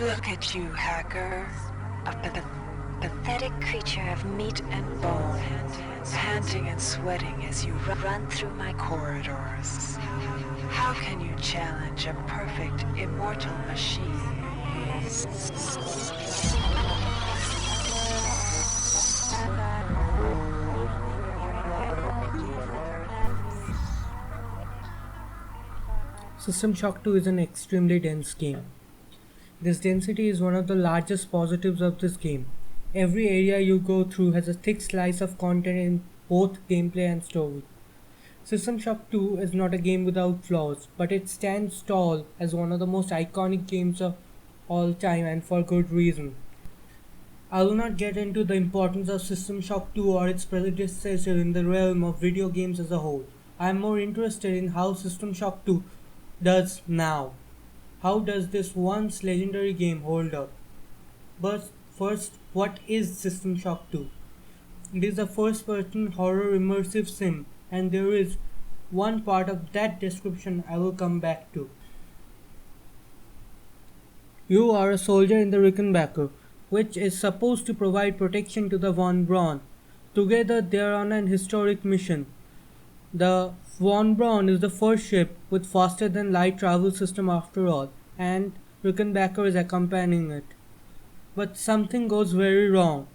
Look at you, hacker. Pathetic creature of meat and bone, panting and sweating as you run through my corridors. How can you challenge a perfect, immortal machine? System Shock 2 is an extremely dense game. This density is one of the largest positives of this game. Every area you go through has a thick slice of content in both gameplay and story. System Shock 2 is not a game without flaws, but it stands tall as one of the most iconic games of all time, and for good reason. I will not get into the importance of System Shock 2 or its predecessor in the realm of video games as a whole. I am more interested in how System Shock 2 does now. How does this once legendary game hold up? But first, what is System Shock 2? It is a first person horror immersive sim, and there is one part of that description I will come back to. You are a soldier in the Rickenbacker, which is supposed to provide protection to the Von Braun. Together they are on an historic mission. The Von Braun is the first ship with faster than light travel system after all, and Rickenbacker is accompanying it. But something goes very wrong,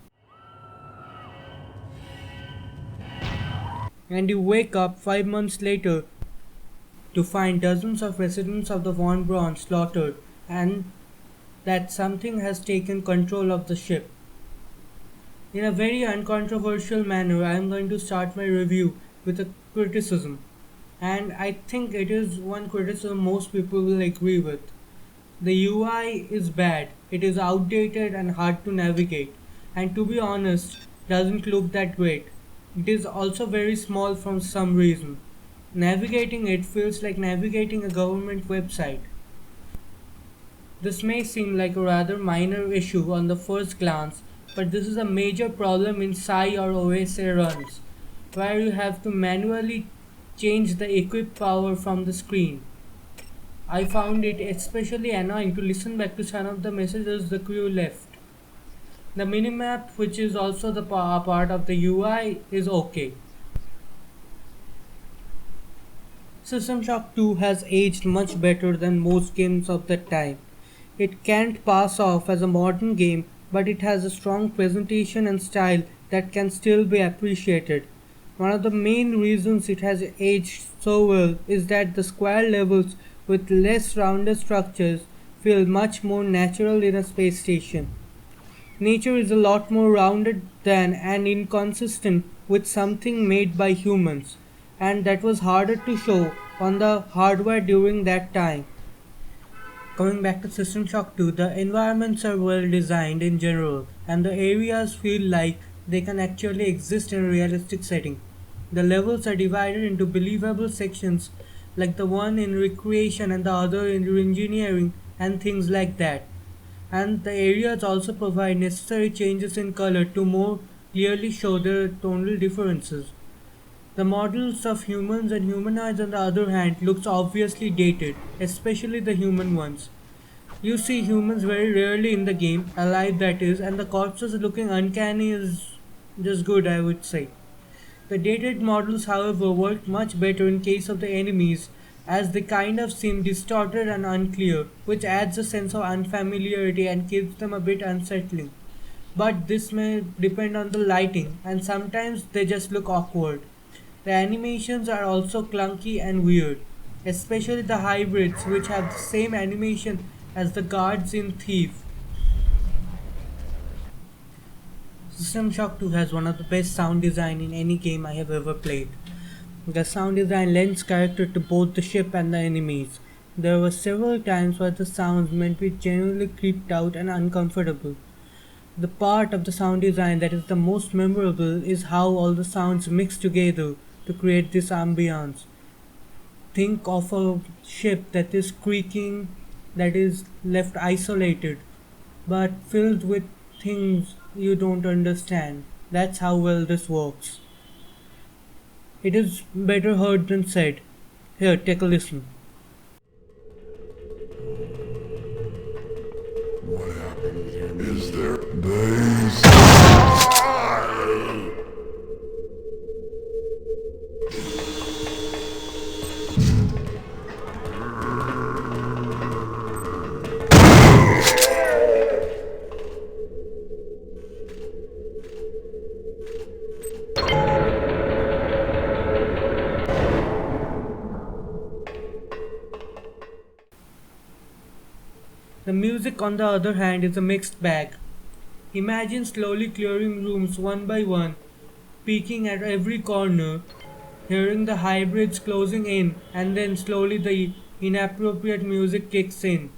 and you wake up 5 months later to find dozens of residents of the Von Braun slaughtered, and that something has taken control of the ship. In a very uncontroversial manner, I am going to start my review with a criticism, and I think it is one criticism most people will agree with. The UI is bad, it is outdated and hard to navigate, and to be honest, doesn't look that great. It is also very small for some reason. Navigating it feels like navigating a government website. This may seem like a rather minor issue on the first glance, but this is a major problem in SCI or OSA runs, where you have to manually change the equip power from the screen. I found it especially annoying to listen back to some of the messages the crew left. The minimap, which is also the part of the UI, is okay. System Shock 2 has aged much better than most games of that time. It can't pass off as a modern game, but it has a strong presentation and style that can still be appreciated. One of the main reasons it has aged so well is that the square levels with less rounded structures feel much more natural in a space station. Nature is a lot more rounded than and inconsistent with something made by humans, and that was harder to show on the hardware during that time. Coming back to System Shock 2, the environments are well designed in general, and the areas feel like they can actually exist in a realistic setting. The levels are divided into believable sections, like the one in recreation and the other in engineering, and things like that. And the areas also provide necessary changes in color to more clearly show their tonal differences. The models of humans and humanoids on the other hand looks obviously dated, especially the human ones. You see humans very rarely in the game, alive that is, and the corpses looking uncanny is just good, I would say. The dated models however work much better in case of the enemies, as they kind of seem distorted and unclear, which adds a sense of unfamiliarity and keeps them a bit unsettling. But this may depend on the lighting, and sometimes they just look awkward. The animations are also clunky and weird, especially the hybrids, which have the same animation as the guards in Thief. System Shock 2 has one of the best sound design in any game I have ever played. The sound design lends character to both the ship and the enemies. There were several times where the sounds made me genuinely creeped out and uncomfortable. The part of the sound design that is the most memorable is how all the sounds mix together to create this ambience. Think of a ship that is creaking, that is left isolated, but filled with things you don't understand. That's how well this works. It is better heard than said. Here, take a listen. Is there bass? The music, on the other hand, is a mixed bag. Imagine slowly clearing rooms one by one, peeking at every corner, hearing the hybrids closing in, and then slowly the inappropriate music kicks in.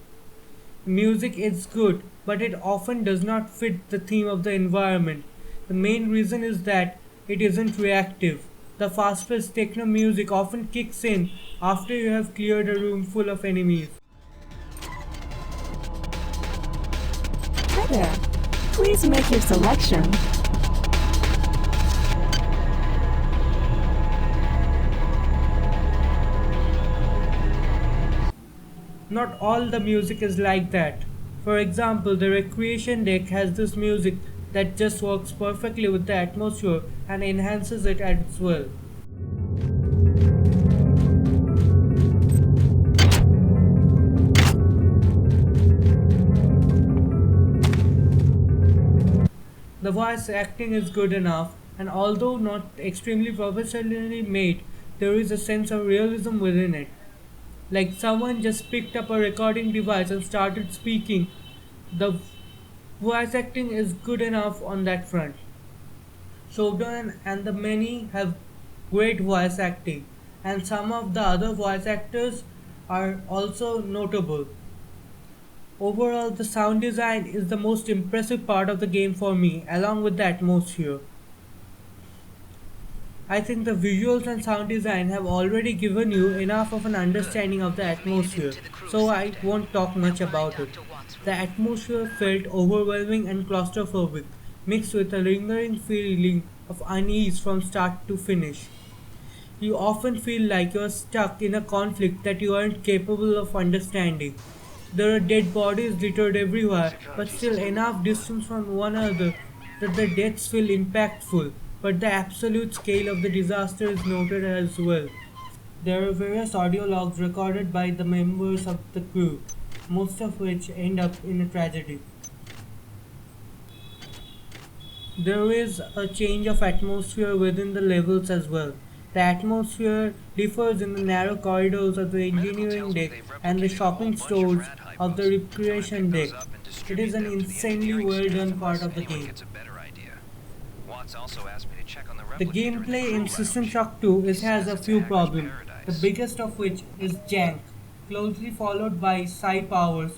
Music is good, but it often does not fit the theme of the environment. The main reason is that it isn't reactive. The fast-paced techno music often kicks in after you have cleared a room full of enemies. Hi there. Please make your selection. Not all the music is like that. For example, the Recreation deck has this music that just works perfectly with the atmosphere and enhances it as well. The voice acting is good enough, and although not extremely professionally made, there is a sense of realism within it. Like someone just picked up a recording device and started speaking. The voice acting is good enough on that front. Shogun and the many have great voice acting, and some of the other voice actors are also notable. Overall, the sound design is the most impressive part of the game for me, along with the atmosphere. I think the visuals and sound design have already given you enough of an understanding of the atmosphere, so I won't talk much about it. The atmosphere felt overwhelming and claustrophobic, mixed with a lingering feeling of unease from start to finish. You often feel like you're stuck in a conflict that you aren't capable of understanding. There are dead bodies littered everywhere, but still enough distance from one another that the deaths feel impactful, but the absolute scale of the disaster is noted as well. There are various audio logs recorded by the members of the crew, most of which end up in a tragedy. There is a change of atmosphere within the levels as well. The atmosphere differs in the narrow corridors of the engineering deck and the shopping stores of the recreation deck. It is an insanely well done part of the game. The gameplay in System Shock 2 has a few problems, the biggest of which is jank, closely followed by psi powers.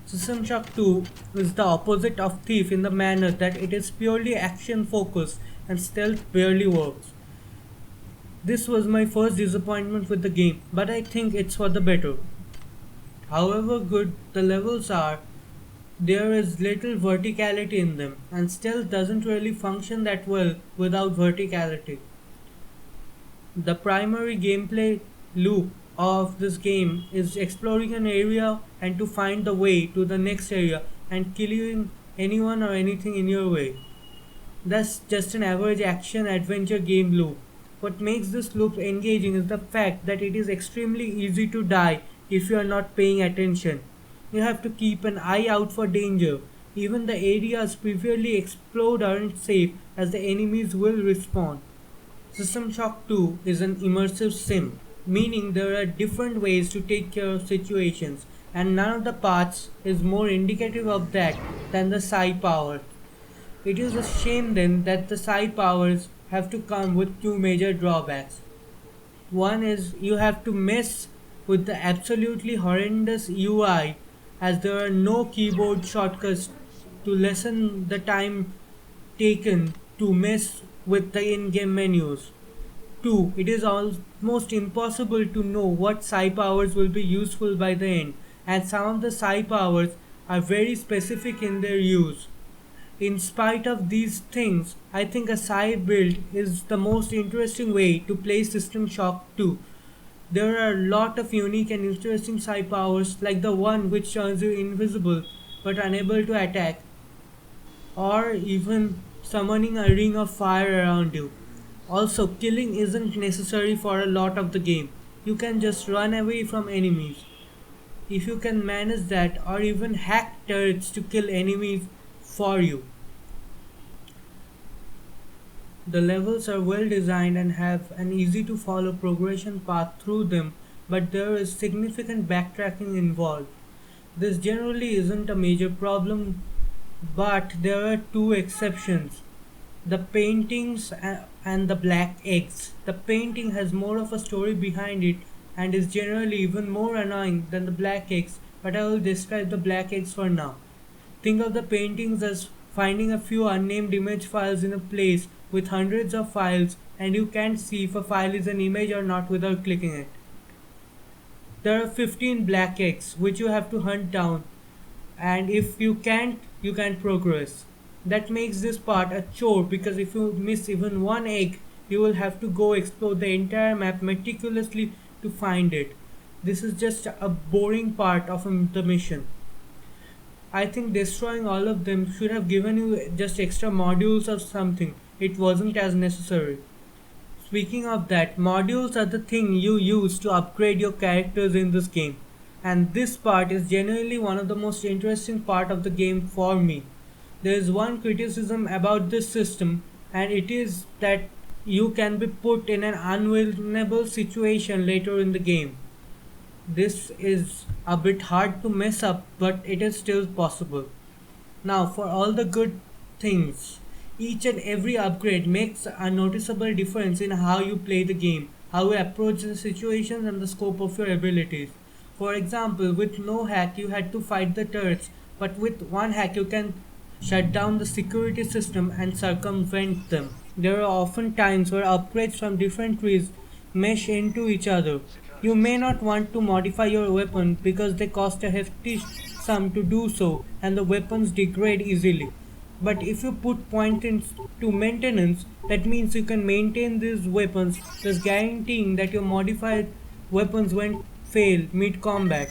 System Shock 2 is the opposite of Thief in the manner that it is purely action focused and stealth barely works. This was my first disappointment with the game, but I think it's for the better. However good the levels are, there is little verticality in them, and stealth doesn't really function that well without verticality. The primary gameplay loop of this game is exploring an area and to find the way to the next area and killing anyone or anything in your way. That's just an average action adventure game loop. What makes this loop engaging is the fact that it is extremely easy to die if you are not paying attention. You have to keep an eye out for danger. Even the areas previously explored aren't safe as the enemies will respawn. System Shock 2 is an immersive sim, meaning there are different ways to take care of situations, and none of the paths is more indicative of that than the psi power. It is a shame then that the psi powers have to come with two major drawbacks. One is you have to mess with the absolutely horrendous UI as there are no keyboard shortcuts to lessen the time taken to mess with the in-game menus. 2. It is almost impossible to know what psi powers will be useful by the end, and some of the psi powers are very specific in their use. In spite of these things, I think a psi build is the most interesting way to play System Shock 2. There are a lot of unique and interesting psi powers like the one which turns you invisible but unable to attack, or even summoning a ring of fire around you. Also, killing isn't necessary for a lot of the game. You can just run away from enemies. If you can manage that, or even hack turrets to kill enemies for you. The levels are well designed and have an easy to follow progression path through them, but there is significant backtracking involved. This generally isn't a major problem, but there are two exceptions: the paintings and the black eggs. The painting has more of a story behind it and is generally even more annoying than the black eggs, but I will describe the black eggs for now. Think of the paintings as finding a few unnamed image files in a place with hundreds of files, and you can't see if a file is an image or not without clicking it. There are 15 black eggs which you have to hunt down, and if you can't progress. That makes this part a chore because if you miss even one egg, you will have to go explore the entire map meticulously to find it. This is just a boring part of the mission. I think destroying all of them should have given you just extra modules or something. It wasn't as necessary. Speaking of that, modules are the thing you use to upgrade your characters in this game. And this part is genuinely one of the most interesting part of the game for me. There is one criticism about this system, and it is that you can be put in an unwinnable situation later in the game. This is a bit hard to mess up, but it is still possible. Now, for all the good things, each and every upgrade makes a noticeable difference in how you play the game, how you approach the situations, and the scope of your abilities. For example, with no hack, you had to fight the turrets, but with one hack, you can shut down the security system and circumvent them. There are often times where upgrades from different trees mesh into each other. You may not want to modify your weapon because they cost a hefty sum to do so and the weapons degrade easily. But if you put points into maintenance, that means you can maintain these weapons, thus guaranteeing that your modified weapons won't fail mid-combat.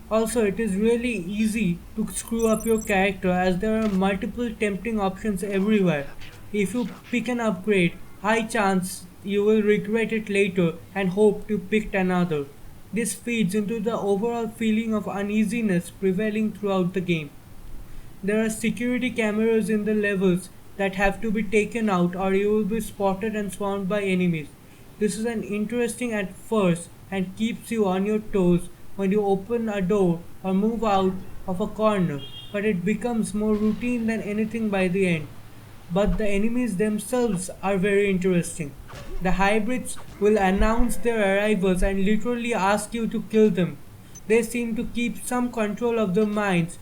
Also, it is really easy to screw up your character as there are multiple tempting options everywhere. If you pick an upgrade, high chance you will regret it later and hope to pick another. This feeds into the overall feeling of uneasiness prevailing throughout the game. There are security cameras in the levels that have to be taken out or you will be spotted and swarmed by enemies. This is an interesting at first and keeps you on your toes when you open a door or move out of a corner, but it becomes more routine than anything by the end. But the enemies themselves are very interesting. The hybrids will announce their arrivals and literally ask you to kill them. They seem to keep some control of their minds,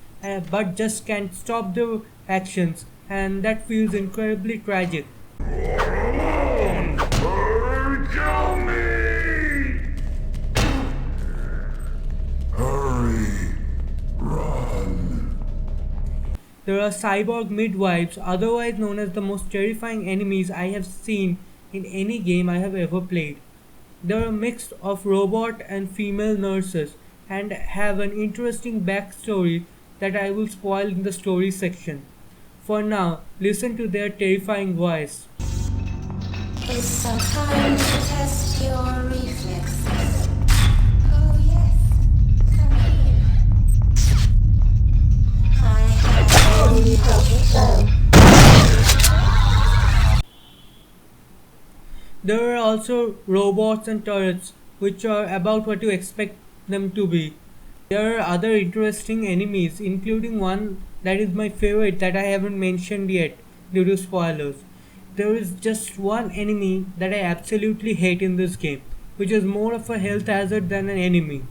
but just can't stop their actions, and that feels incredibly tragic. Kill me! Hurry! Run! There are cyborg midwives, otherwise known as the most terrifying enemies I have seen in any game I have ever played. They are a mix of robot and female nurses and have an interesting backstory that I will spoil in the story section. For now, listen to their terrifying voice. It's some time to test your reflexes. Oh yes, come here. I have only helped you. There are also robots and turrets, which are about what you expect them to be. There are other interesting enemies, including one that is my favorite that I haven't mentioned yet due to spoilers. There is just one enemy that I absolutely hate in this game, which is more of a health hazard than an enemy.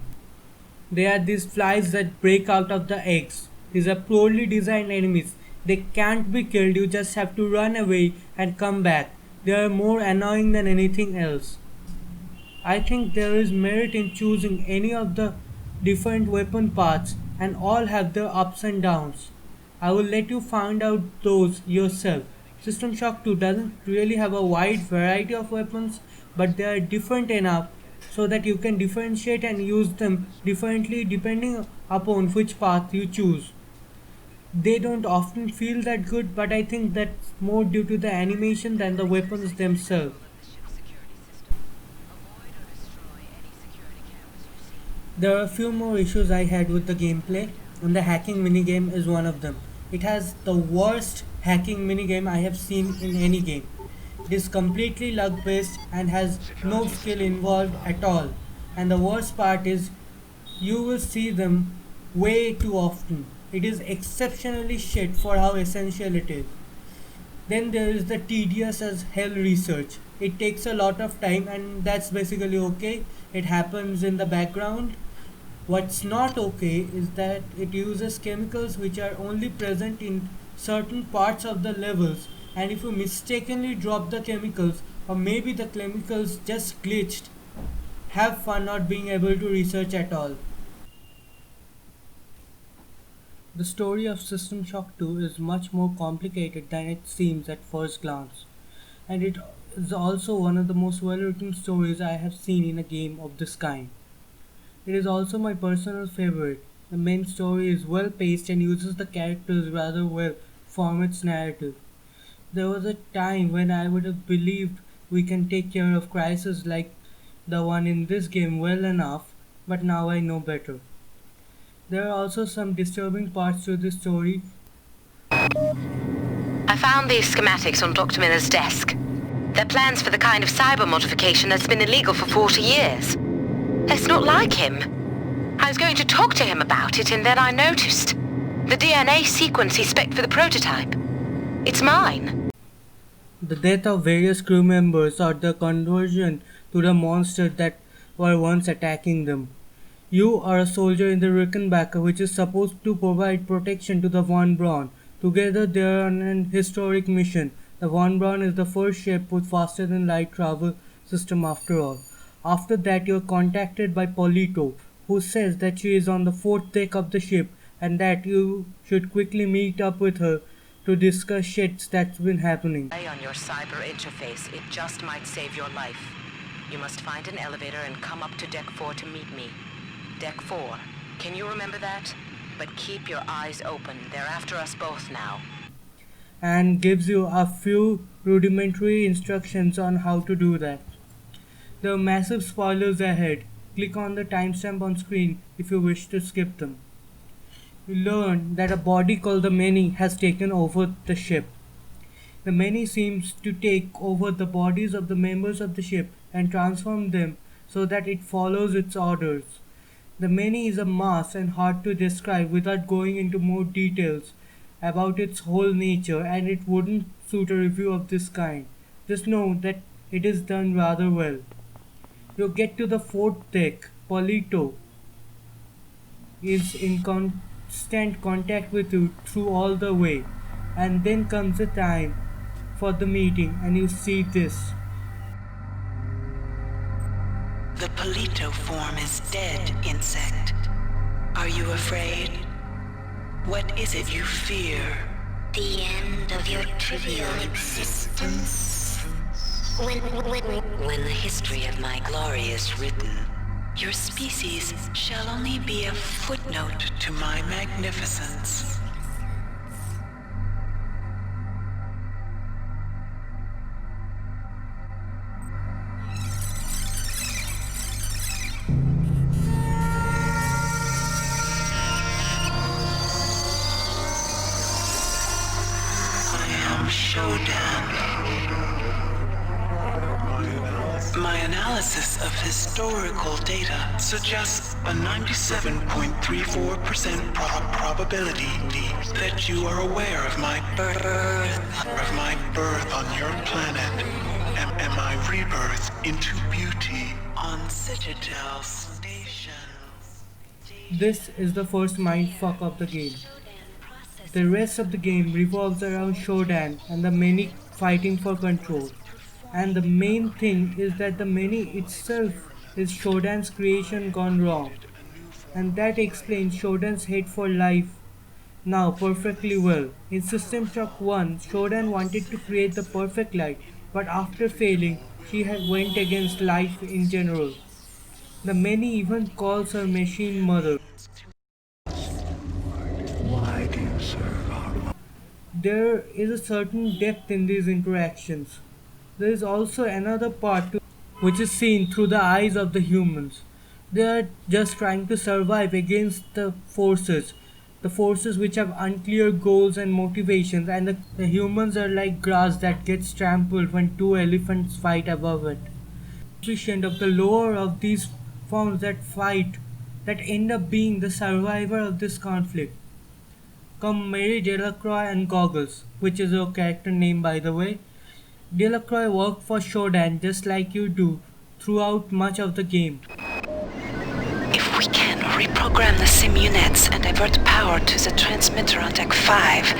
They are these flies that break out of the eggs. These are poorly designed enemies. They can't be killed, you just have to run away and come back. They are more annoying than anything else. I think there is merit in choosing any of the different weapon paths and all have their ups and downs. I will let you find out those yourself. System Shock 2 doesn't really have a wide variety of weapons, but they are different enough so that you can differentiate and use them differently depending upon which path you choose. They don't often feel that good, but I think that's more due to the animation than the weapons themselves. There are a few more issues I had with the gameplay, and the hacking minigame is one of them. It has the worst hacking minigame I have seen in any game. It is completely luck based and has no skill involved at all. And the worst part is you will see them way too often. It is exceptionally shit for how essential it is. Then there is the tedious as hell research. It takes a lot of time and that's basically okay. It happens in the background. What's not okay is that it uses chemicals which are only present in certain parts of the levels, and if you mistakenly drop the chemicals or maybe the chemicals just glitched, have fun not being able to research at all. The story of System Shock 2 is much more complicated than it seems at first glance, and it is also one of the most well written stories I have seen in a game of this kind. It is also my personal favorite. The main story is well paced and uses the characters rather well from its narrative. There was a time when I would have believed we can take care of crises like the one in this game well enough, but now I know better. There are also some disturbing parts to this story. I found these schematics on Dr. Miller's desk. They're plans for the kind of cyber modification that's been illegal for 40 years. It's not like him. I was going to talk to him about it and then I noticed the DNA sequence he spec'd for the prototype. It's mine. The death of various crew members or the conversion to the monsters that were once attacking them. You are a soldier in the Rickenbacker, which is supposed to provide protection to the Von Braun. Together they are on an historic mission. The Von Braun is the first ship with faster than light travel system after all. After that you are contacted by Polito, who says that she is on the fourth deck of the ship and that you should quickly meet up with her to discuss shit that's been happening. On your cyber interface, it just might save your life. You must find an elevator and come up to Deck 4 to meet me. Deck 4. Can you remember that? But keep your eyes open. They're after us both now. And gives you a few rudimentary instructions on how to do that. There are massive spoilers ahead. Click on the timestamp on screen if you wish to skip them. You learn that a body called the Many has taken over the ship. The Many seems to take over the bodies of the members of the ship and transform them so that it follows its orders. The Many is a mass and hard to describe without going into more details about its whole nature, and it wouldn't suit a review of this kind. Just know that it is done rather well. You get to the fourth deck. Polito is in constant contact with you through all the way, and then comes the time for the meeting and you see this. The Polito form is dead, insect. Are you afraid? What is it you fear? The end of your trivial existence. When the history of my glory is written, your species shall only be a footnote to my magnificence. I am Shodan. My analysis of historical data suggests a 97.34% probability that you are aware of my birth on your planet and my rebirth into beauty on Citadel Station. This is the first mindfuck of the game. The rest of the game revolves around Shodan and the Many fighting for control. And the main thing is that the Many itself is Shodan's creation gone wrong. And that explains Shodan's hate for life now perfectly well. In System Shock 1, Shodan wanted to create the perfect light, but after failing, she went against life in general. The Many even calls her machine mother. there is a certain depth in these interactions. There is also another part to which is seen through the eyes of the humans. They are just trying to survive against the forces which have unclear goals and motivations, and the humans are like grass that gets trampled when two elephants fight above it. Efficient of the lower of these forms that fight that end up being the survivor of this conflict come Mary Delacroix and Goggles, which is your character name by the way. Delacroix worked for Shodan just like you do throughout much of the game. If we can reprogram the sim units and divert power to the transmitter on Deck 5,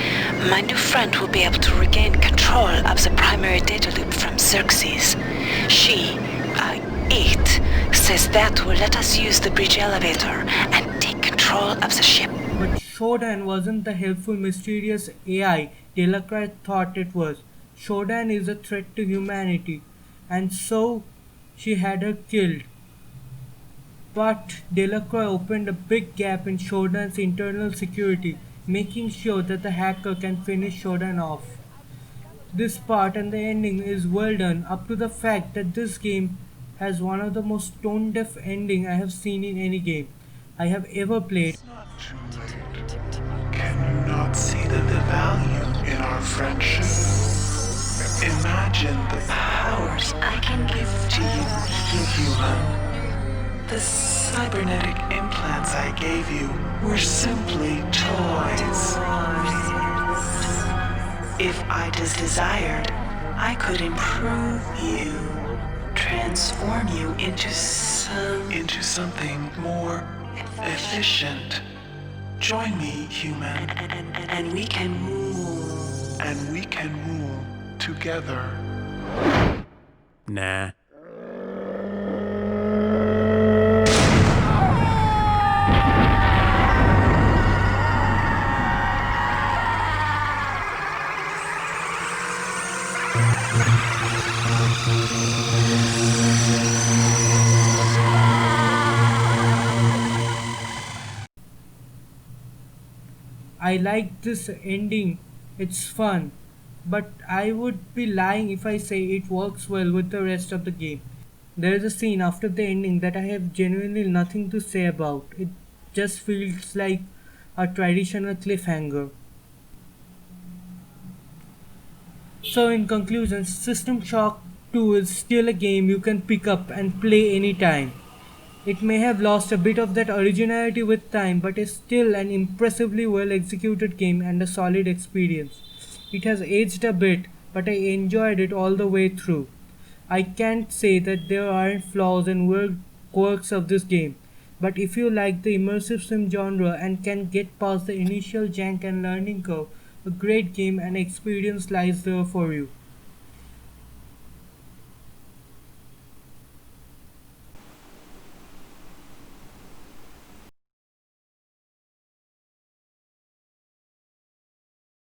my new friend will be able to regain control of the primary data loop from Xerxes. She, 8, says that will let us use the bridge elevator and take control of the ship. But Shodan wasn't the helpful mysterious AI Delacroix thought it was. Shodan is a threat to humanity, and so she had her killed. But Delacroix opened a big gap in Shodan's internal security, making sure that the hacker can finish Shodan off. This part and the ending is well done, up to the fact that this game has one of the most tone-deaf ending I have seen in any game I have ever played. Can you not see the value in our friendship? Imagine the powers I can give to you, human. The cybernetic implants I gave you were simply toys. If I desired, I could improve you, transform you into something more efficient. Join me, human, and we can rule. And we can rule together. Nah. I like this ending, it's fun, but I would be lying if I say it works well with the rest of the game. There is a scene after the ending that I have genuinely nothing to say about. It just feels like a traditional cliffhanger. So in conclusion, System Shock 2 is still a game you can pick up and play anytime. It may have lost a bit of that originality with time, but is still an impressively well executed game and a solid experience. It has aged a bit, but I enjoyed it all the way through. I can't say that there aren't flaws and weird quirks of this game, but if you like the immersive sim genre and can get past the initial jank and learning curve, a great game and experience lies there for you.